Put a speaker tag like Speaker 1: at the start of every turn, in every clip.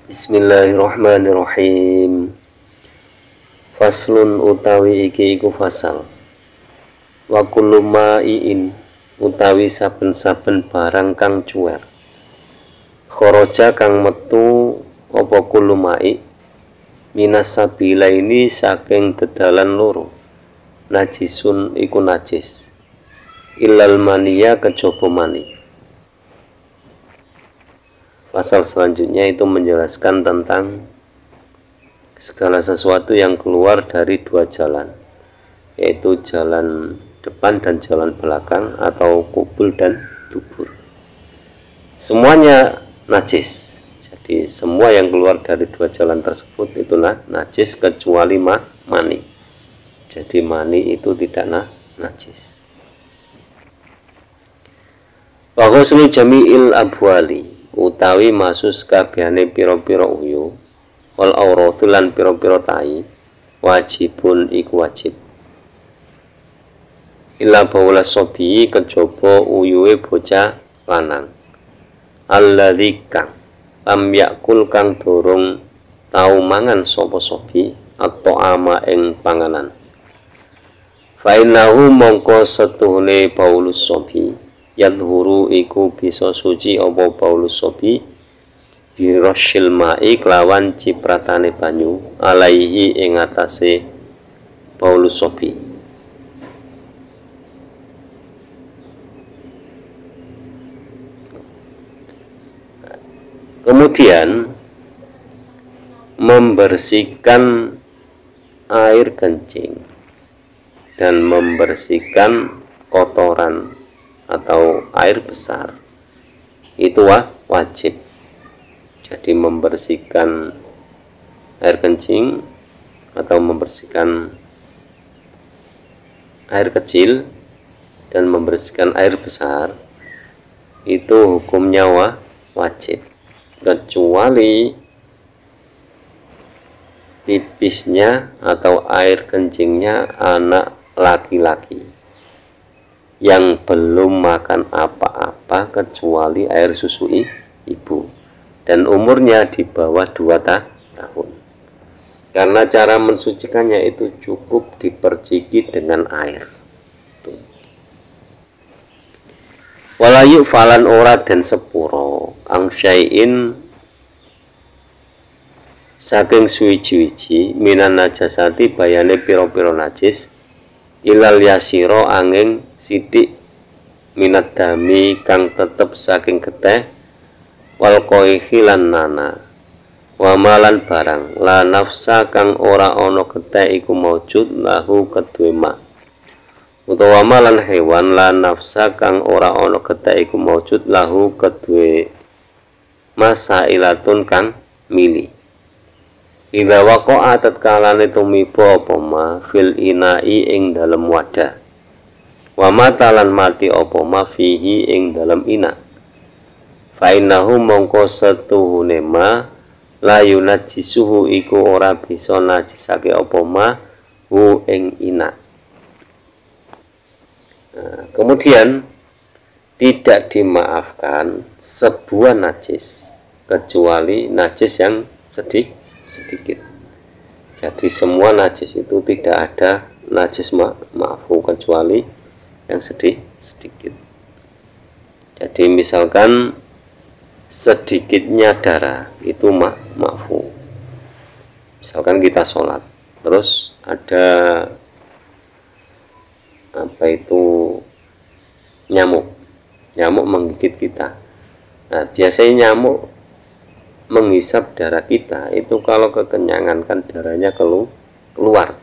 Speaker 1: Bismillahirrahmanirrahim. Faslun utawi iki iku fasal. Wa kullu ma'iin utawi saben-saben barang kang cuwer. Kharaja kang metu apa kullu ma'i minas sabilaini saking dedalan loro. Najisun iku najis. Illal maniya kejaba mani. Pasal selanjutnya itu menjelaskan tentang segala sesuatu yang keluar dari dua jalan, yaitu jalan depan dan jalan belakang atau kubul dan dubur. Semuanya najis. Jadi semua yang keluar dari dua jalan tersebut itu najis kecuali mani. Jadi mani itu tidak najis. Wa ghuslu jami'il abwali utawi masus kabehane pira-pira uyu wal auratul lan pira-pira tai wajibun iku wajib illa baula sobi kejaba uyuwe bocah lanang alladzi kang lam yakul kang durung tau mangan sapa sobi atau ama ing panganan fa innahu mongko setuhune baulus sobi yadhuru iku bisa suci apa baulus sobi biroshil ma'i kelawan cipratane banyu alaihi ing atase baulus sobi. Kemudian membersihkan air kencing dan membersihkan kotoran atau air besar itu wajib. Jadi membersihkan air kencing atau membersihkan air kecil dan membersihkan air besar itu hukumnya wajib, kecuali pipisnya atau air kencingnya anak laki-laki yang belum makan apa-apa kecuali air susu ibu dan umurnya di bawah 2 tahun. Karena cara mensucikannya itu cukup diperciki dengan air. Walayu falan ora dan sepuro ang syai'in saking suwiji-wiji minan najasati bayane pira-pira najis ilal yasiro angin sidik minat dami kang tetep saking getih wal koihi lan nana wamalan barang la nafsa kang ora ana getih iku maujud lahu kedue ma utawa malan hewan la nafsa kang ora ana getih iku maujud lahu kedue masailatun kang mili. Idza waqa'a tatkalane tumiba apa ma fil ina'i ing dalem wadah wa matalan mati apa ma fihi ing dalem ina fa innahu mongko setuhune ma la yunajjisuhu iku ora bisa najisake apa ma hu ing ina. Kemudian tidak dimaafkan sebuah najis kecuali najis yang sedikit. Jadi semua najis itu tidak ada najis ma'fu kecuali yang sedikit. Jadi misalkan sedikitnya darah itu ma'fu. Misalkan kita sholat terus ada nyamuk menggigit kita. Nah, biasanya nyamuk menghisap darah kita itu kalau kekenyangan kan darahnya keluar.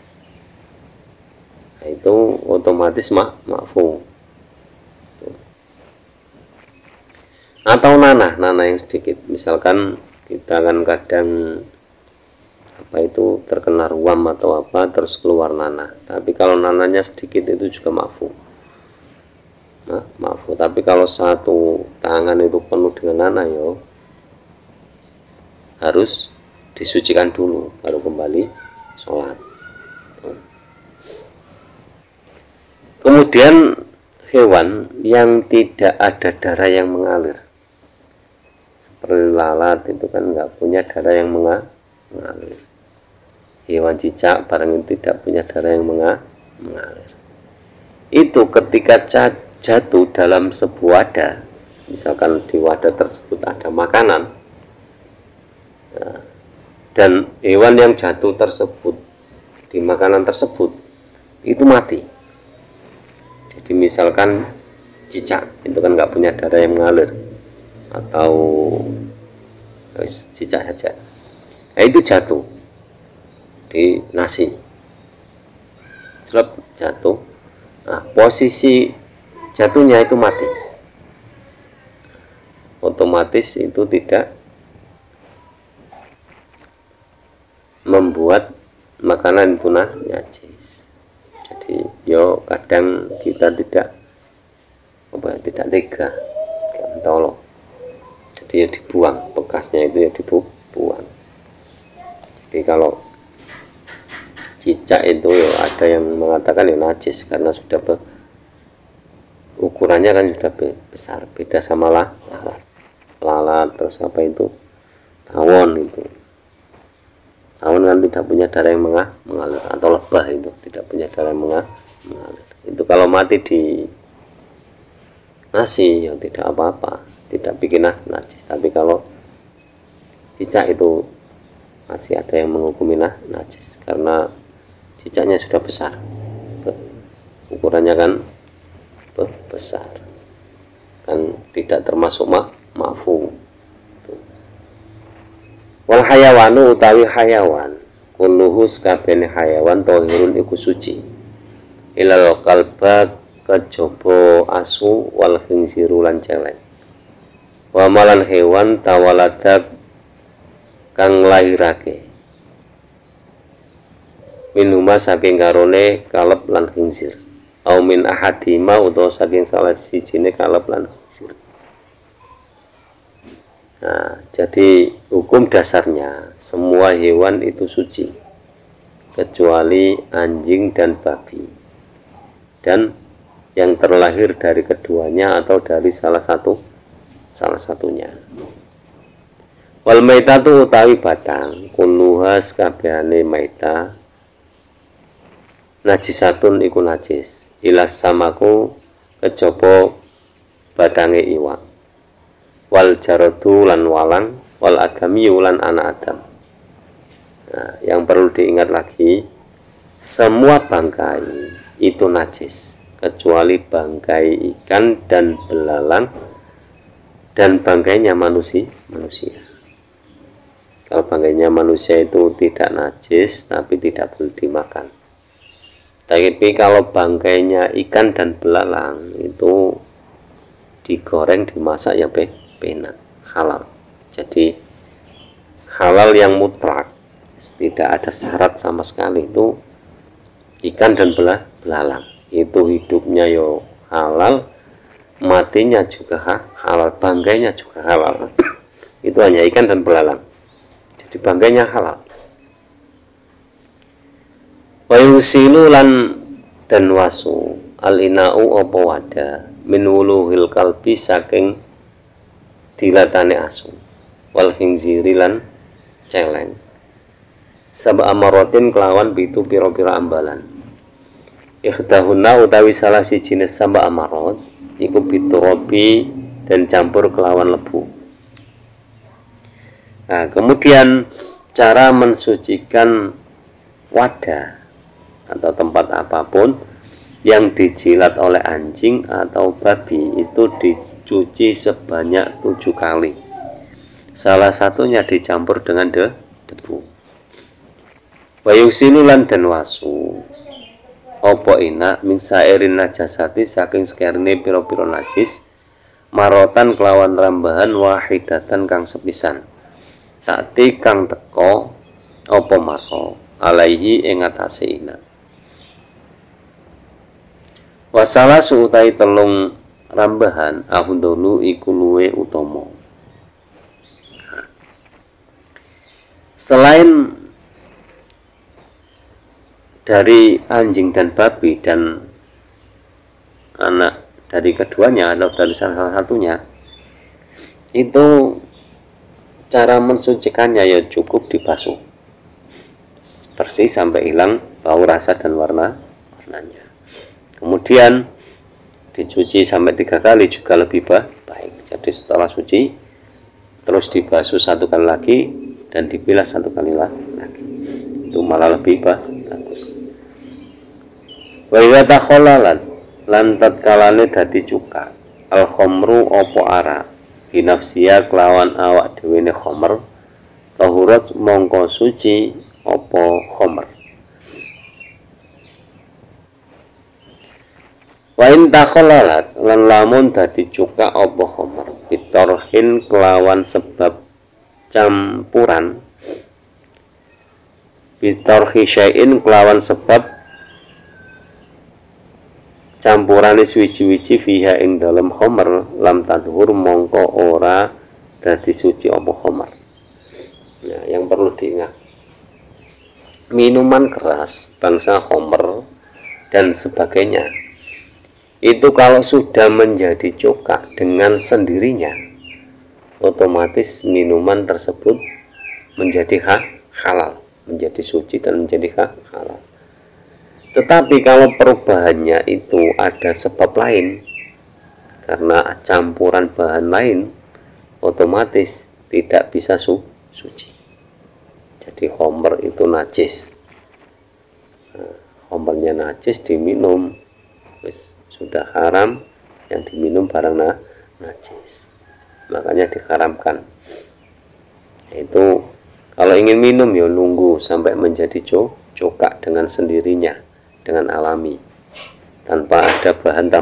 Speaker 1: Nah, itu otomatis ma'fu. Atau nanah yang sedikit. Misalkan kita kan kadang terkena ruam atau apa terus keluar nanah. Tapi kalau nanahnya sedikit itu juga ma'fu. Ma'fu. Tapi kalau satu tangan itu penuh dengan nanah harus disucikan dulu baru kembali sholat. Kemudian hewan yang tidak ada darah yang mengalir seperti lalat itu kan nggak punya darah yang mengalir. Hewan cicak barang itu tidak punya darah yang mengalir. Itu ketika jatuh dalam sebuah wadah, misalkan di wadah tersebut ada makanan, dan hewan yang jatuh tersebut di makanan tersebut itu mati. Jadi misalkan cicak itu kan nggak punya darah yang mengalir, atau cicak saja, nah, itu jatuh di nasi, jatuh. Nah, posisi jatuhnya itu mati, otomatis itu tidak membuat makanan itu najis. Jadi yo kadang kita tidak tega, tolong, jadi ya dibuang, bekasnya itu ya dibuang. Jadi kalau cicak itu ya ada yang mengatakan ya najis karena sudah ukurannya kan sudah besar, beda sama lalat terus apa itu tawon. Itu tawon kan tidak punya darah yang mengalir, atau lebah itu tidak punya darah yang mengalir. Itu kalau mati di nasi yang tidak apa-apa, tidak bikin najis. Tapi kalau cicak itu masih ada yang menghukumi najis karena cicaknya sudah besar, ukurannya kan besar, kan tidak termasuk ma'fu. Wal hayawanu utawi hayawan kulluhu sakabehane hayawan tahirun iku suci ilal kalba kejaba asu wal khinziru lan celeng. Wa malan hewan tawaladak kang lairake minuma saking karone kaleb lan khinzir, au min ahadima utawa saking salah sijine kaleb lan khinzir. Nah, jadi hukum dasarnya semua hewan itu suci kecuali anjing dan babi, dan yang terlahir dari keduanya atau dari salah satunya. Wal maitatu utawi batang kulluha sakabehane maita najisatun iku najis ilas samaku kejaba badange iwak, wal jaradu lan walang, wal adamiyu lan anak adam. Nah, yang perlu diingat lagi, semua bangkai itu najis kecuali bangkai ikan dan belalang dan bangkainya manusia. Kalau bangkainya manusia itu tidak najis tapi tidak boleh dimakan. Tapi kalau bangkainya ikan dan belalang itu digoreng, dimasak ya benar, halal. Jadi halal yang mutlak, tidak ada syarat sama sekali, itu ikan dan belalang. Itu hidupnya yo halal, matinya juga halal, bangkainya juga halal. Itu hanya ikan dan belalang, jadi bangkainya halal. Wa yusilu lan dan wasu al-ina'u apa wada min wuluhil kalbi saking dilatane asu, wal khinziri lan celeng, sab'a amaratin kelawan pitu pira-pira ambalan. Ikhtahunna utawi salah si jenis sab'a amarat iku biturabi dan campur kelawan lebu. Nah, kemudian cara mensucikan wadah atau tempat apapun yang dijilat oleh anjing atau babi itu dicuci sebanyak 7 kali. Salah satunya dicampur dengan debu. Wa yusilu lan den wasu apa ina min sairin najasati saking sekerne pira-pira najis marotan kelawan rambahan wahidatan kang sepisan. Takti kang teko apa maro alaihi ing atase ina. Wasala suutai telung rambahan afdhalu iku luwe utama. Selain dari anjing dan babi dan anak dari keduanya atau dari salah satunya, itu Cara mensucikannya ya cukup dibasuh bersih sampai hilang bau, rasa, dan warnanya. Kemudian dicuci sampai 3 kali juga lebih baik. Jadi setelah suci terus dibasuh 1 kali lagi dan dibilas 1 kali lagi, itu malah lebih bagus. Wa idza takhallalat lan tatkalane dadi cuka al khamru opo arak binafsia kelawan awak dhewe ne khamr tahurat mongko suci opo khamr. Wa in takhallalat lan lamun dadi cuka opo khamr bitorhin kelawan sebab campuran, bitorhi syai'in kelawan sebab campurane suci-suci fiha ing dalem khamr lam tadhur mongko ora dadi suci apa khamr. Nah, yang perlu diingat, minuman keras bangsa khamr dan sebagainya itu kalau sudah menjadi cuka dengan sendirinya, otomatis minuman tersebut menjadi halal, menjadi suci dan menjadi halal. Tetapi kalau perubahannya itu ada sebab lain, karena campuran bahan lain, otomatis tidak bisa suci. Jadi khamr itu najis. Nah, khamrnya najis diminum, sudah haram, yang diminum barang najis. Makanya diharamkan. Itu kalau ingin minum ya nunggu sampai menjadi cuka dengan sendirinya, dengan alami, tanpa ada bahan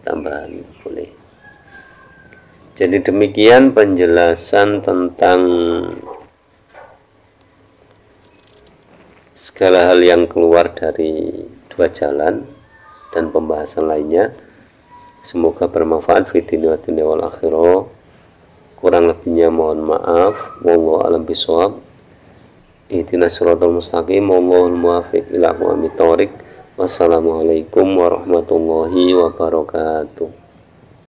Speaker 1: tambahan boleh. Jadi demikian penjelasan tentang segala hal yang keluar dari 2 jalan dan pembahasan lainnya. Semoga bermanfaat fi dunya wal akhirah. Kurang lebihnya mohon maaf. Wallahu a'lam bishawab. Ihdinas siratal mustaqim. Wallahul muwaffiq ila aqwamit thoriq. Wassalamualaikum warahmatullahi wabarakatuh.